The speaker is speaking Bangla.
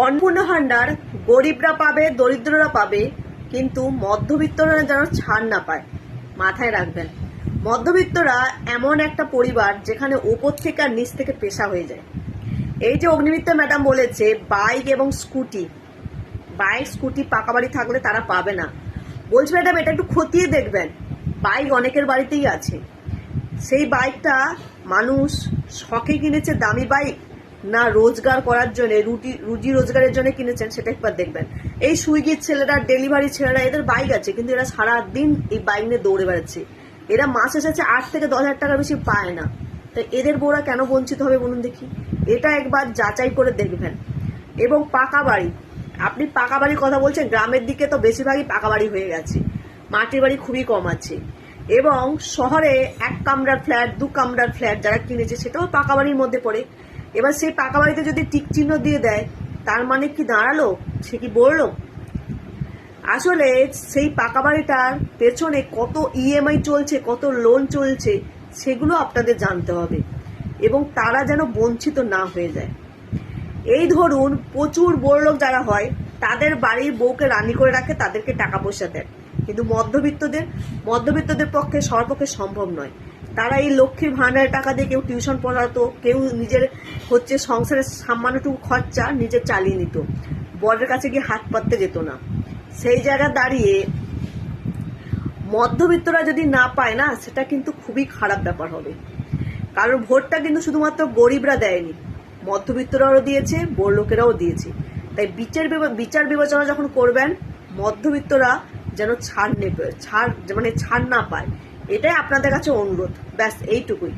অন্নপূর্ণা ভান্ডার গরিবরা পাবে, দরিদ্ররা পাবে, কিন্তু মধ্যবিত্তরা যেন ছাড় না পায়। মাথায় রাখবেন, মধ্যবিত্তরা এমন একটা পরিবার যেখানে ওপর থেকে আর নিচ থেকে পেশা হয়ে যায়। এই যে অগ্নিমিত্রা ম্যাডাম বলেছে বাইক এবং স্কুটি, বাইক স্কুটি পাকা বাড়ি থাকলে তারা পাবে না। বলছি ম্যাডাম এটা একটু খতিয়ে দেখবেন। বাইক অনেকের বাড়িতেই আছে। সেই বাইকটা মানুষ শখে কিনেছে দামি বাইক, না রোজগার করার জন্য, রুজি রোজগারের জন্য কিনেছেন, সেটা একবার দেখবেন। এই সুইগির ছেলেরা, ডেলিভারি ছেলেরা, এদের বাইক আছে, কিন্তু এরা সারাদিন এই বাইক নিয়ে দৌড়ে বেড়াচ্ছে। এরা মাসে শেষে 8 থেকে 10,000 টাকার বেশি পায় না। তো এদের বউরা কেন বঞ্চিত হবে বলুন দেখি? এটা একবার যাচাই করে দেখবেন। এবং পাকা বাড়ি, আপনি পাকা বাড়ির কথা বলছেন, গ্রামের দিকে তো বেশিরভাগই পাকা বাড়ি হয়ে গেছে, মাটির বাড়ি খুবই কম আছে। এবং শহরে 1 কামরার ফ্ল্যাট, 2 কামরার ফ্ল্যাট যারা কিনেছে সেটাও পাকা বাড়ির মধ্যে পড়ে। এবার সেই পাকা বাড়িতে যদি টিক চিহ্ন দিয়ে দেয়, তার মানে কি দাঁড়ালো? সে কি বললো? আসলে সেই পাকা বাড়িটার পেছনে কত ইএমআই চলছে, কত লোন চলছে, সেগুলো আপনাদের জানতে হবে, এবং তারা যেন বঞ্চিত না হয়ে যায়। এই ধরুন প্রচুর বড়লোক যারা হয়, তাদের বাড়ির বউকে রানী করে রাখে, তাদেরকে টাকা পয়সা দেয়, কিন্তু মধ্যবিত্তদের পক্ষে সবার পক্ষে সম্ভব নয়। তারা এই লক্ষ্মীর ভান্ডারের টাকা দিয়ে কেউ টিউশন পড়াতো, কেউ নিজের সংসারের সামান্যটুকু খরচা নিজে চালিয়ে নিত, বরের কাছে গিয়ে হাত পাততে যেত না। সেই জায়গায় দাঁড়িয়ে মধ্যবিত্তরা যদি না পায় না, সেটা কিন্তু খুবই খারাপ ব্যাপার হবে। কারণ ভোটটা কিন্তু শুধুমাত্র গরিবরা দেয়নি, মধ্যবিত্তরাও দিয়েছে, বড়লোকেরাও দিয়েছে। তাই বিচার বিবেচনা যখন করবেন, মধ্যবিত্তরা যেন ছাড় না পায়, এটাই আপনাদের কাছে অনুরোধ। ব্যাস এইটুকুই।